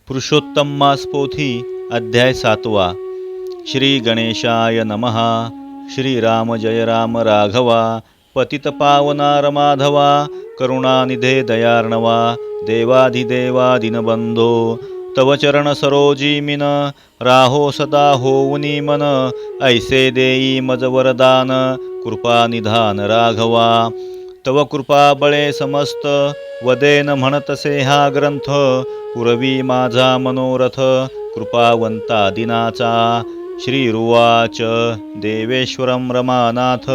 पुरुषोत्तम मास पोथी अध्याय 7वा. श्री गणेशाय नमः. श्री राम जय राम राघवा. पतित पावना रमाधवा. करुणानिधे दयार्णवा. देवाधिदेवा दिनबंधो. तव चरण सरोजी मिन. राहो सदा होऊनी मन. ऐसे देई मज वरदान. कृपा निधान राघवा. तव कृपा बळे समस्त. वदेन म्हणतसे हा ग्रंथ. पुरवी माझा मनोरथ. कृपावंता दिनाचा. श्रीरुवाच देवेश्वरं रमानाथ.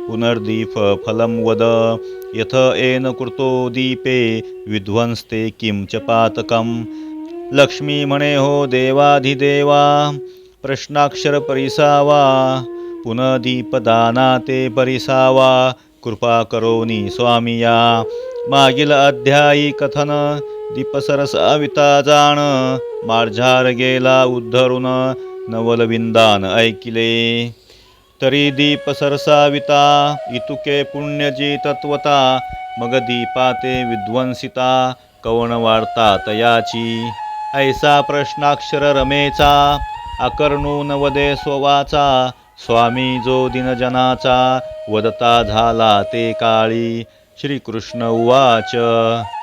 पुनर्दीप फलं वद. यथ येन कृतो दीपे. विध्वंस्ते किं च पातकम्. लक्ष्मी म्हणे हो देवाधिदेवा. प्रश्नाक्षर परिसावा. पुनर्दीपदाना ते परिसावा. कृपा करोनी स्वामिया. मागील अध्यायी कथन. दीपसरसाविता जाण. मार्झार गेला उद्धरून. नवलविंदान ऐकिले. तरी दीप सरसाविता. इतुके पुण्यजी तत्वता. मग दीपाते विध्वंसिता. कवण वार्ता तयाची. ऐसा प्रश्नाक्षर रमेचा. आकर्णून वदे स्ववाचा. स्वामी जो दिनजनाचा. वदता झाला ते काळी. श्रीकृष्ण उवाच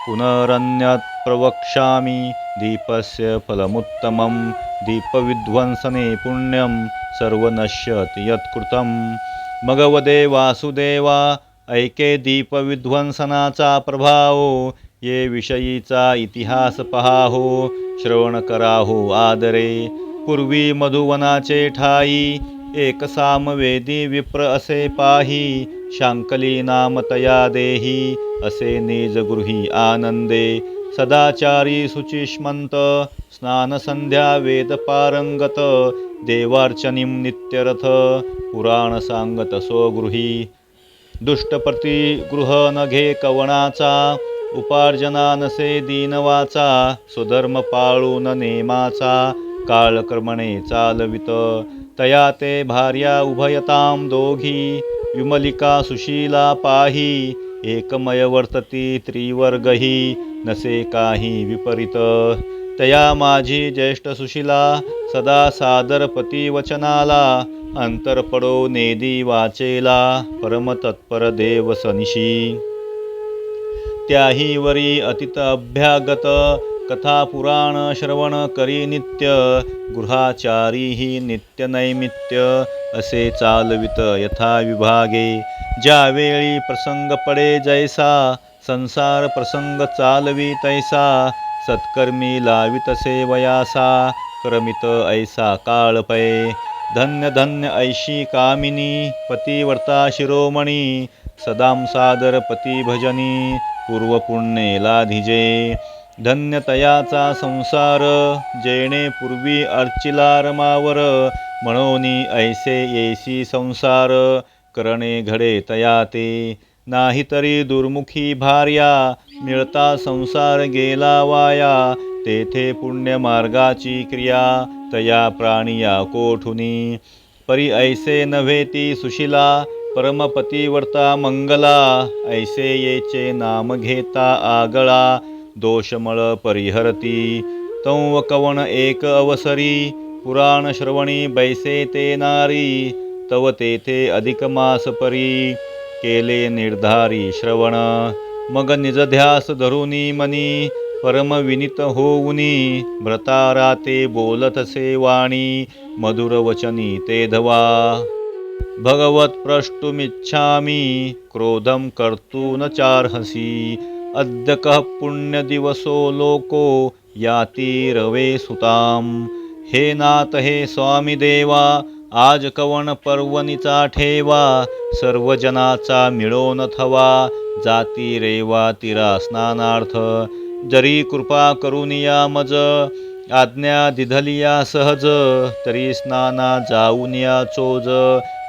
पुनरन्यत् प्रवक्ष्यामि. दीपस्य फलमुत्तमं. दीपविध्वंसने पुण्यं. सर्वनश्यति यत्कृतं. मग वदे वासुदेवा. ऐके दीपविध्वंसनाचा प्रभाव. ये विषयीचा इतिहास पहाहो. श्रवण कराहो आदरे. पूर्वी मधुवनाचे ठाई. एक सामवेदी विप्र असे पाही. शांकली नाम तया देही. असे निज गृही आनंदे. सदाचारी शुचिष्मंत. स्नान संध्या वेद पारंगत. देवार्चनीं नित्यरथ. पुराण सांगत स्वगृही. दुष्टप्रती गृह न घे कवणाचा. उपार्जना नसे दीनवाचा. स्वधर्म पाळून नेमाचा. काळक्रमणे चालवित. तया ते भार्या उभयतां दोघी. विमलिका सुशीला पाही. एकमय वर्तती त्रिवर्गही. नसे काही विपरीत. तया माझी ज्येष्ठ सुशीला. सदा सादर पती वचनाला. अंतर पडो नेदी वाचेला. परमतत्पर देव सनिशी. त्याही वरी अतित अभ्यागत. कथा पुराण श्रवण करी नित्य. गृहाचारी ही नित्य नैमित्य. असे चालवित यथा विभागे. ज्यावेळी प्रसंग पडे जैसा. संसार प्रसंग चालवी तैसा. सत्कर्मी लावित सेवयासा. क्रमित ऐसा काळ पै. धन्य धन्य ऐशी कामिनी. पतिव्रता शिरोमणी. सदां सादर पती भजनी. पूर्वपुण्ये लाधिजे. धन्य तयाचा संसार. जेणे पूर्वी अर्चिला रमावर. म्हणोनी ऐसे येसी संसार. करणे घडे तया ते. नाहीतरी दुर्मुखी भार्या. मिळता संसार गेला वाया. तेथे पुण्य मार्गाची क्रिया. तया प्राणिया कोठुनी. परी ऐसे नव्हे ती सुशीला. परमपतिव्रता मंगला. ऐसे येचे नाम घेता आगळा. दोषमळ परिहरती. तंव कवण एक अवसरी. पुराण श्रवणी बैसे ते नारी. तव तेथे अधिक मास परी. केले निर्धारी श्रवण. मग निजध्यास धरुनी मनी. परम विनित होऊनी. भ्रताराते बोलतसे वाणी. मधुर वचनी ते धवा. भगवत प्रष्टुमिच्छामि. क्रोधं कर्तुं न चार्हसि. अद्य कः पुण्य दिवसो लोको. याति रवे सुताम. हे नाथ हे स्वामी देवा. आज कवण पर्वणीचा ठेवा. सर्वजनाचा मिळोन थवा. जाती रेवा तिरा स्नानार्थ. जरी कृपा करुनिया मज. आज्ञा दिधलिया सहज. तरी स्नाना जाऊनिया चोज.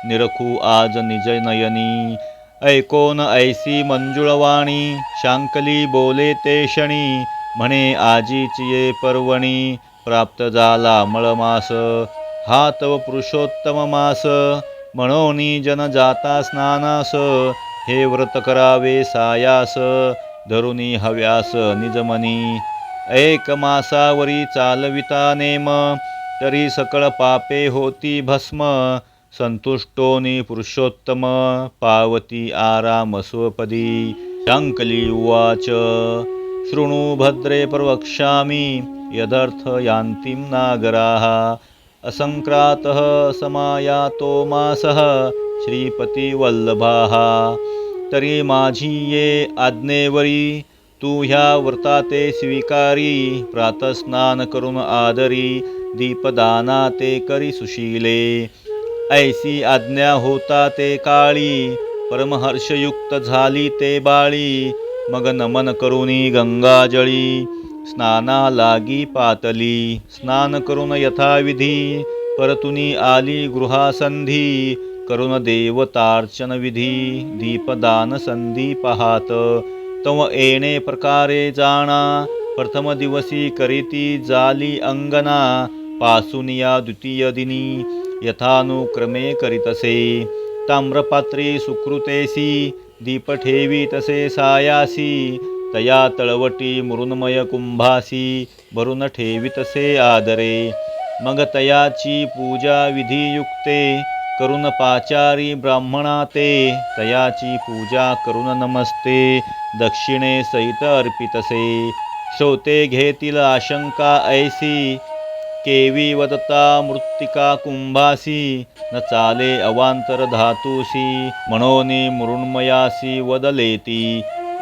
निरखू आज निज नयनी. ऐकोन ऐसी मंजुळवाणी. शांकली बोले ते क्षणी. म्हणे आजीची ये पर्वणी. प्राप्त झाला मळमास. हा तव पुरुषोत्तम मास. म्हणोनी जन जाता स्नानास. हे व्रत करावे सायास. धरुनी हव्यास निजमनी. एक मासावरी चालविता नेम तरी सकळ पापे होती भस्म संतुष्टोनी पुरुषोत्तम पावती आराम स्वपदी शंकली उवाच शृणु भद्रे प्रवक्ष्यामि यदर्थ यान्तिं नागराः असंक्रातः समायातो मासः श्रीपतिवल्लभाः तरी माझी ये आज्ञेवरी तू ह्या व्रताते स्वीकारी प्रातस्नान करून आदरी दीपदाना ते करी सुशीले ऐसी आज्ञा होता ते काळी परमहर्षयुक्त झाली ते बाळी मग नमन करुनी गंगाजळी स्नाना लागी पातली स्नान करून यथाविधी परतुनी आली गृहासंधी करून देवतार्चन विधी दीपदान संधी पाहात तव येणे प्रकारे जाणा प्रथम दिवसी करीती जाली अंगना पासून या द्वितीय दिनी यथानुक्रमे करीतसे ताम्रपात्री सुकृतेसी दीप ठेवी तसे सायासी तया तळवटी मृन्मय कुंभासी भरून ठेवितसे आदरे मग तयाची पूजा विधियुक्ते करून पाचारी ब्राह्मणा ते तयाची पूजा करून नमस्ते दक्षिणे सहित अर्पितसे श्रोते घेतील आशंका ऐसी केवी वदता मृत्तिका कुंभासी न चाले अवांतर धातुसी म्हणोनी मृण्मयासी वदलेती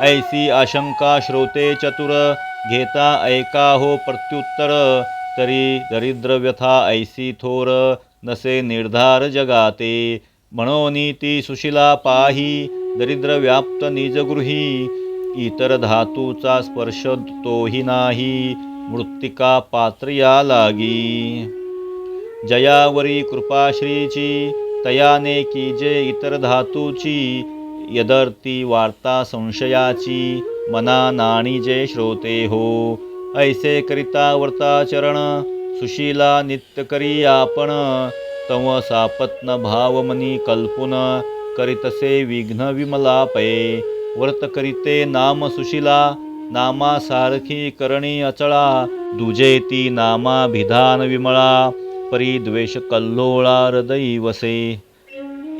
ऐसी आशंका श्रोते चतुर घेता ऐका हो प्रत्युत्तर तरी दरिद्र व्यथा ऐसी थोर नसे निर्धार जगाते म्हणोनी ती सुशिला पाही दरिद्र व्याप्त निजगृही इतर धातूचा स्पर्श तोही नाही मृत्तिका पात्र या लागी जयावरी कृपाश्रीची तयाने कीजे इतर धातूची यदर्ती वार्ता संशयाची मना नाणी जे श्रोते हो ऐसे करिता व्रताचरण सुशीला नित्य करी आपण तव सापत्न भावमनी कल्पुन करीतसे विघ्न विमलापये व्रत करीते नाम सुशीला नामा सारखी करणी अचळा दुजे ती नामा भिधान विमळा परिद्वेष कल्लोळा हृदयी वसे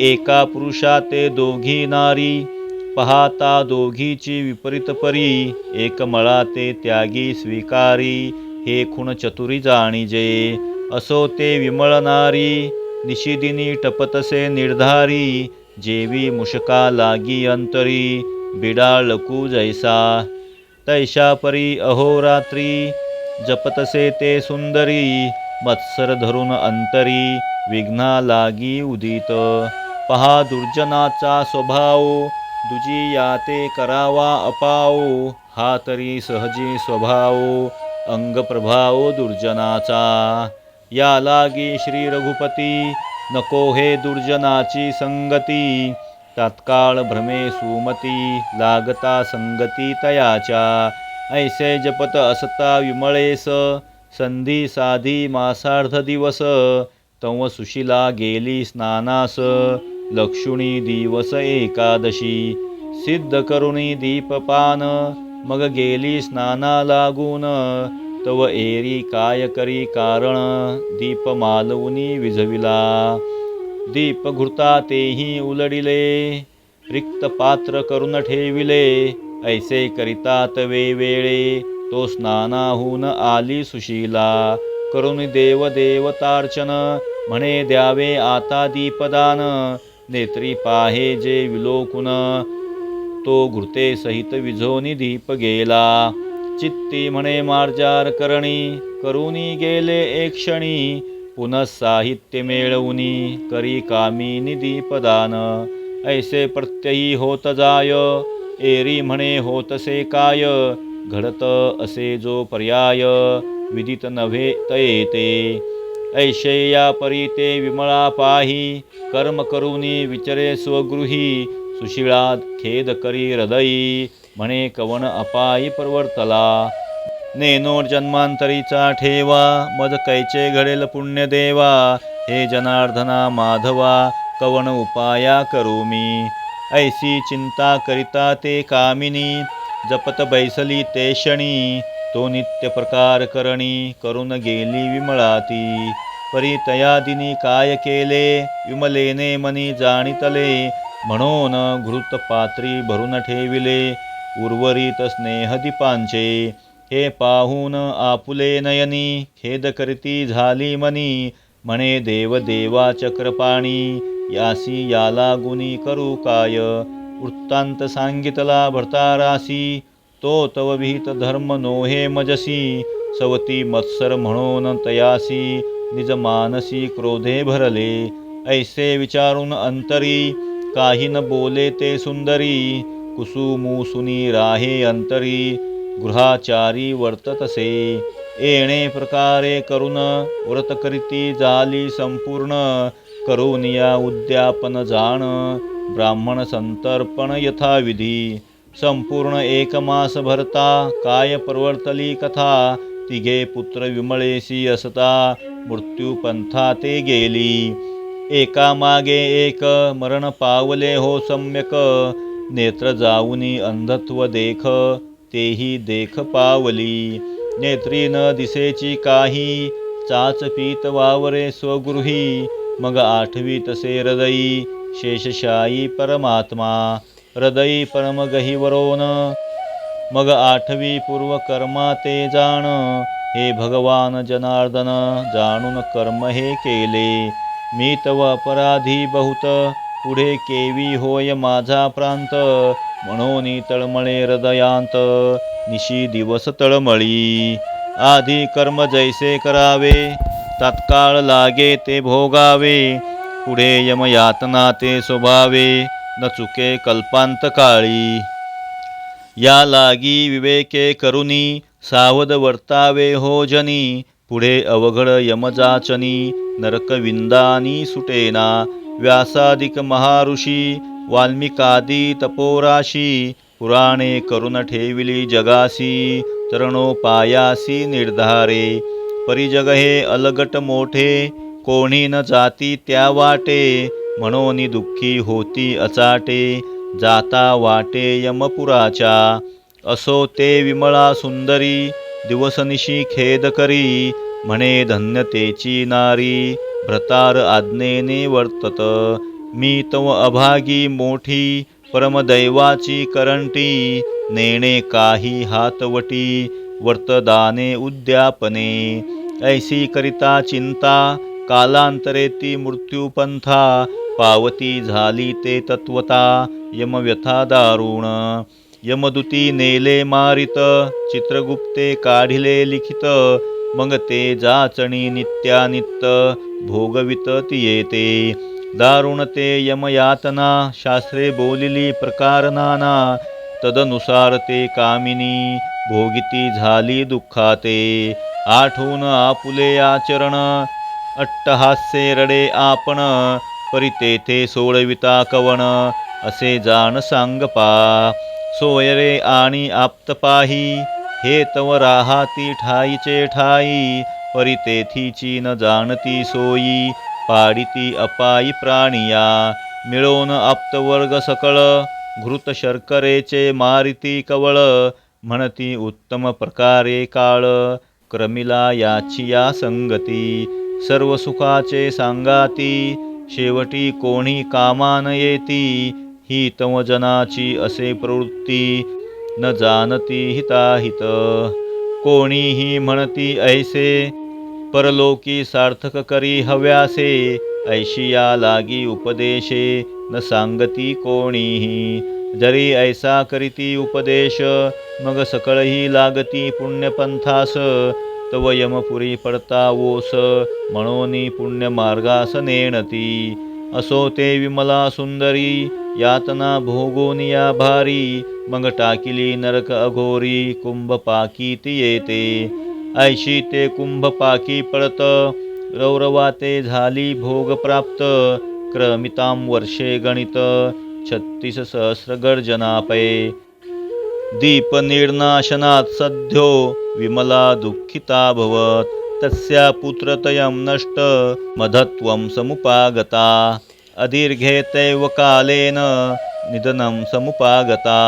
एका पुरुषा ते दोघी नारी पाहता दोघीची विपरीत परी एक मळा ते त्यागी स्वीकारी हे खुण चतुरी जाणीजे असो ते विमळनारी निशिदिनी टपतसे निर्धारी जेवी मुशका लागी अंतरी बिडाळकू जैसा तैशा परी अहोरात्री जपतसे ते सुंदरी मत्सर धरून अंतरी विघ्ना लागी उदित पहा दुर्जनाचा स्वभाव दुजी याते करावा अपाव हा तरी सहजी स्वभाव अंगप्रभाव दुर्जनाचा या लागी श्री रघुपती नको हे दुर्जनाची संगती तात्काळ भ्रमे सुमती लागता संगती तयाच्या ऐसे जपत असता विमळेस संधी साधी मासार्ध दिवस तव सुशिला गेली स्नानास लक्षुणी दिवस एकादशी सिद्ध करुणी दीपपान मग गेली स्नाना लागून तव एरी काय करी कारण दीप मालवुनी विझविला दीप घृता तेही उलडिले रिक्त पात्र करून ठेविले ऐसे करितात वेळे तो स्नानाहून आली सुशीला करून देव देवतार्चन म्हणे द्यावे आता दीपदान नेत्री पाहे जे विलोकुन तो घृते सहित विझोनी दीप गेला चित्ती म्हणे मार्जार करणी करुनी गेले एक क्षणी पुनः साहित्य मेळवुनी करी कामिनी दीपदान ऐसे प्रत्ययी होत जाय एरी म्हणे होतसे काय घडत असे जो पर्याय विदित नव्हे तयेते ऐशे या परी ते विमळा पाही कर्म करुनी विचरे स्वगृही सुशिळा खेद करी हृदयी म्हणे कवन अपायी प्रवर्तला नेनो जन्मांतरीचा ठेवा मज कैचे घडेल पुण्य देवा हे जनार्दना माधवा कवन उपाया करू मी ऐसी चिंता करिता ते कामिनी जपत बैसली ते क्षणी तो नित्य प्रकार करणी करून गेली विमळाती. परी तया दिनी काय केले विमलेने मनी जाणितले. म्हणून घृत पात्री भरून ठेविले उर्वरित स्नेहदीपांचे. हे पाहून आपुले नयनी खेद करीती झाली मनी. म्हणे देव देवा चक्रपाणी यासी याला गुणी करू काय. वृत्तांत सांगितला भरतारासी तो तव विहित धर्म नोहे मजसी. सवती मत्सर म्हणून तयासी निज मानसी क्रोधे भरले. ऐसे विचारून अंतरी काही न बोले ते सुंदरी. कुसुमुसुनी राहे अंतरी गृहाचारी वर्ततसे. येणे प्रकारे करून व्रत करीती झाली संपूर्ण. करुनिया उद्यापन जाण ब्राह्मण संतर्पण यथाविधी. संपूर्ण एक मास भरता काय परवर्तली कथा. तिघे पुत्र विमळेसी असता मृत्यू पंथा ते गेली. एका मागे एक मरण पावले हो सम्यक. नेत्र जाऊनी अंधत्व देख तेही देख पावली. नेत्री न दिसेची काही चाच पीत वावरे स्वगृही. मग आठवी तसे हृदयी शेषशायी परमात्मा. हृदयी परम गहिवरोन मग आठवी पूर्व कर्मा ते जाण. हे भगवान जनार्दन जाणून कर्म हे केले. मी तव अपराधी बहुत पुढे केवी होय माझा प्रांत. म्हणून तळमळे हृदयांत निशी दिवस तळमळी. आधी कर्म जैसे करावे तात्काळ लागे ते भोगावे. पुढे यमयातना ते स्वभावे न चुके कल्पांत काळी. या लागी विवेके करुनी सावध वर्तावे हो जनी. पुढे अवघड यमजाचनी नरकविंदानी सुटेना. व्यासादिक महाऋषी वाल्मिकादी तपोराशी. पुराणे करून ठेविली जगासी तरणोपायासी निर्धारे. परिजग हे अलगट मोठे कोणी न जाती त्या वाटे. म्हणून दुःखी होती अचाटे जाता वाटे यमपुराच्या. असो ते विमळा सुंदरी दिवसनिशी खेद करी. म्हणे धन्यतेची नारी भ्रतार आज्ञेने वर्तत. मी तव अभागी मोठी परमदैवाची करंटी. नेणे काही हातवटी वर्तदाने उद्यापने. ऐसी करिता चिंता कालांतरे ती मृत्यूपंथा. पावती झाली ते तत्वता यमव्यथा दारुण. यमदूती नेले मारित चित्रगुप्ते काढिले लिखित. मग ते जाचणी नित्यानित्त भोगवित ती येते. दारुण ते यमयातना शास्त्रे बोलिली प्रकार नाना. तदनुसार ते कामिनी भोगिती झाली दुःखाते. आठवून आपुले आचरण अट्टहास्ये रडे आपण. परी तेथे सोडविता कवण असे जाण सांगपा. सोयरे आणि आप्तपाही हे तव राहाती ठाईचे ठाई. परी तेथीची न जाणती सोयी पाडिती अपायी प्राणिया. मिळवून आप्तवर्ग सकळ घृत शर्करेचे मारिती कवळ. म्हणती उत्तम प्रकारे काळ क्रमिला याची या संगती. सर्व सुखाचे सांगाती शेवटी कोणी कामान येती. ही तव जनाची असे प्रवृत्ती न जाणती हिताहित. कोणीही म्हणती ऐसे परलोकी सार्थक करी हव्यासे. ऐशिया लागी उपदेशे न सांगती कोणीही. जरी ऐसा करीती उपदेश मग सकळही लागती पुण्यपंथास. तव यमपुरी पडता ओस म्हणून पुण्य मार्गास नेणती. असो ते विमला सुंदरी यातना भोगोनिया भारी. मग टाकिली नरक अघोरी कुंभपाकी ती येते. ऐशी ते कुंभपाकी पडत रौरवाते झाली भोग प्राप्त. क्रमितां वर्षे गणित 36 सहस्र गर्जनापै. दीप निर्नाशनात् सद्यो विमला दुःखिता भवत्. तस्या पुत्रतयं नष्ट मधत्वं समुपागता. अदीर्घे तैव कालेन निधनं समुपागता.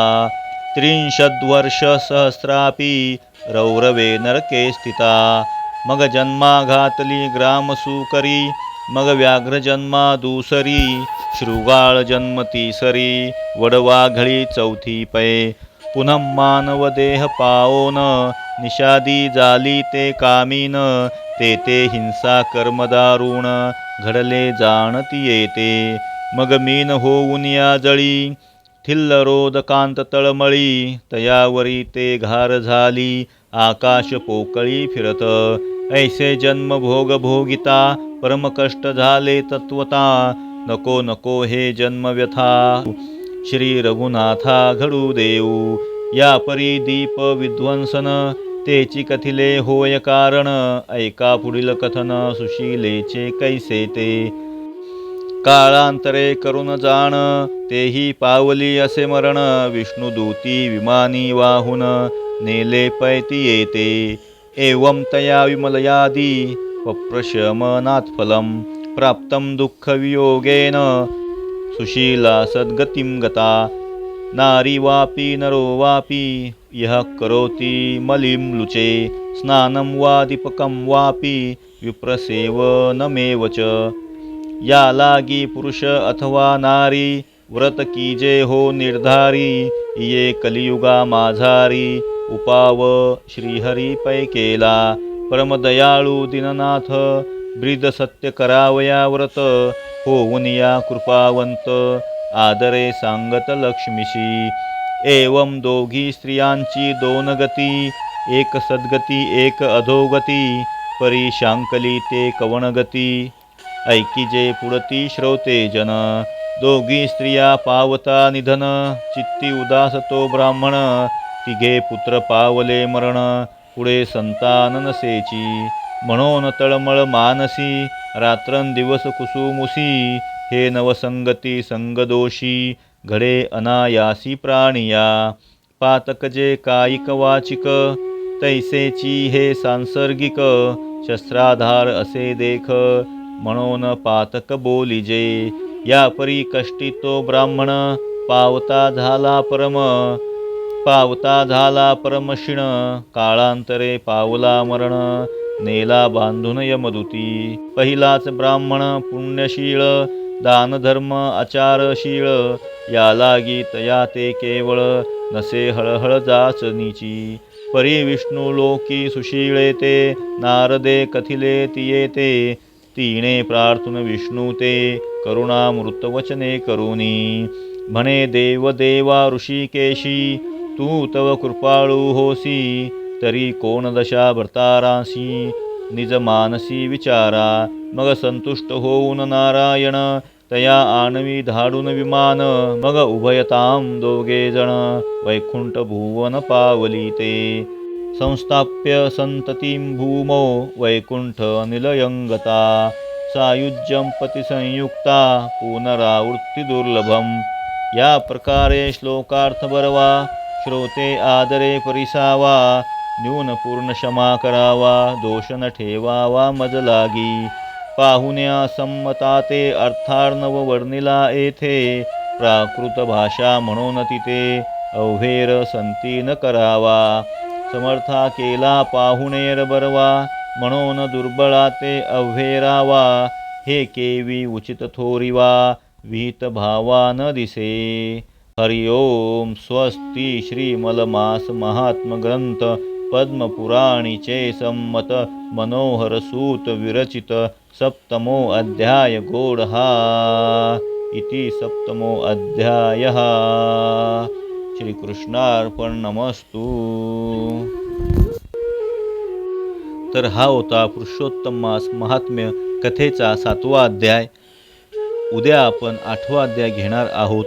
त्रिंशद्वर्षसहस्रापि रौरवे नरके स्थिता। मग जन्मा घातली ग्रामसुकरी, मग व्याघ्र जन्मा दुसरी, शृगाळ जन्म तिसरी, वडवाघळी चौथी पै। पुन्हा मानव देह पाओन, निषादी झाली ते कामीन, ते हिंसा कर्म दारुण, घडले जाणती येते। मग मीन होऊन या जळी, थिल्ल रोदकांत तळमळी, तयावरी ते घार झाली, आकाश पोकळी फिरत। ऐसे जन्म भोग भोगिता, परम कष्ट झाले तत्वता, नको नको हे जन्म व्यथा, श्री रघुनाथा घडू देऊ। या परी दीप विध्वंसन, तेची कथिले होय कारण, ऐका पुढील कथन सुशीलेचे कैसे ते। काळांतरे करून जाण, तेही पावली असे मरण, विष्णुदूती विमानी वाहून, नेले पैती येते। एवं तया विमलयादी, पप्रशमनात् फलम, प्राप्तं दुःख वियोगेन, सुशीला सद्गतिं गता। नारी वापी नरो वापी, यः करोति मलिं लुचे, स्नानं वा दीपकं वापी, विप्रसेवनमेव च। या लागी पुरुष अथवा नारी, व्रत कीजे हो निर्धारी, ये कलियुगा माझारी, उपाव श्रीहरी पै केला। परमदयाळू दीननाथ, ब्रीद सत्य करावया व्रत, होऊन या कृपावंत, आदरे सांगत लक्ष्मीशी। एवं दोघी स्त्रियांची दोन गती, एक सद्गती एक अधोगती, परी शांकली ते कवणगती, ऐकिजे पुढती श्रोते जन। दोघी स्त्रिया पावता निधन, चित्ती उदास तो ब्राह्मण, तिघे पुत्र पावले मरण, पुढे संतान नसेची। म्हणून तळमळ मानसी, रात्रंदिवस कुसुमुसी, हे नवसंगती संगदोषी, घडे अनायासी प्राणिया। पातक जे कायिक वाचिक, तैसेची हे सांसर्गिक, शस्त्राधार असे देख, म्हणून पातक बोलिजे। या परी कष्टी तो ब्राह्मण, पावता झाला परमशिण, काळांतरे पावला मरण, नेला बांधून यमदूती। पहिलाच ब्राह्मण पुण्यशीळ, दानधर्म आचारशीळ, या लागी तया ते केवळ, नसे हळहळ जाचनीची। परी विष्णू लोकी सुशीळे ते, नारदे कथिले तिये ते, तिने प्रार्थून विष्णू ते, करुणामृत वचने करुनी। म्हणे देव देवा ऋषिकेशी, तू तव कृपाळू होसी, तरी कोण दशा भरतारासी, निज मानसी विचारा। मग संतुष्ट होऊन नारायण, तया आणवी धाडून विमान, मग उभयताम दोघे जण, वैकुंठ भुवन पावली ते। संस्थाप्य संततिं भूमो, वैकुंठ निलयंगता, सायुज्यं पती संयुक्ता, पुनरावृत्ती दुर्लभम। या प्रकारे श्लोकार्थ बरवा, श्रोते आदरे परिसावा, न्यून पूर्ण क्षमा करावा, दोष न ठेवावा मज लागी। पाहुण्या संमता ते अर्थार्णव वर्णिला येथे, प्राकृत भाषा म्हणून तिथे, अवघेर संती न करावा। समर्था केला पाहुणेर बरवा, म्हणून दुर्बळा ते अवघेरावा, हे केवी उचित थोरिवा, विहित भावा न दिसे। हरि ओम स्वस्ति श्री मलमास महात्म ग्रंथ पद्मपुराणीचे संमत मनोहर सूत विरचित सप्तमो अध्याय गोडहा इति सप्तमो अध्यायः। श्री कृष्णार्पणमस्तु। तर हा होता पुरुषोत्तम मास महात्म्य कथेचा 7वा अध्याय। उद्या आपण 8वा अध्याय घेणार आहोत।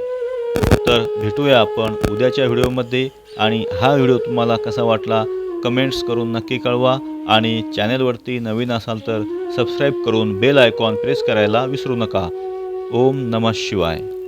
तर भेटूया आपण उद्याच्या व्हिडिओमध्ये। आणि हा व्हिडिओ तुम्हाला कसा वाटला कमेंट्स करून नक्की कळवा। आणि चॅनलवरती नवीन असाल तर सबस्क्राईब करून बेल आयकॉन प्रेस करायला विसरू नका। ओम नमः शिवाय।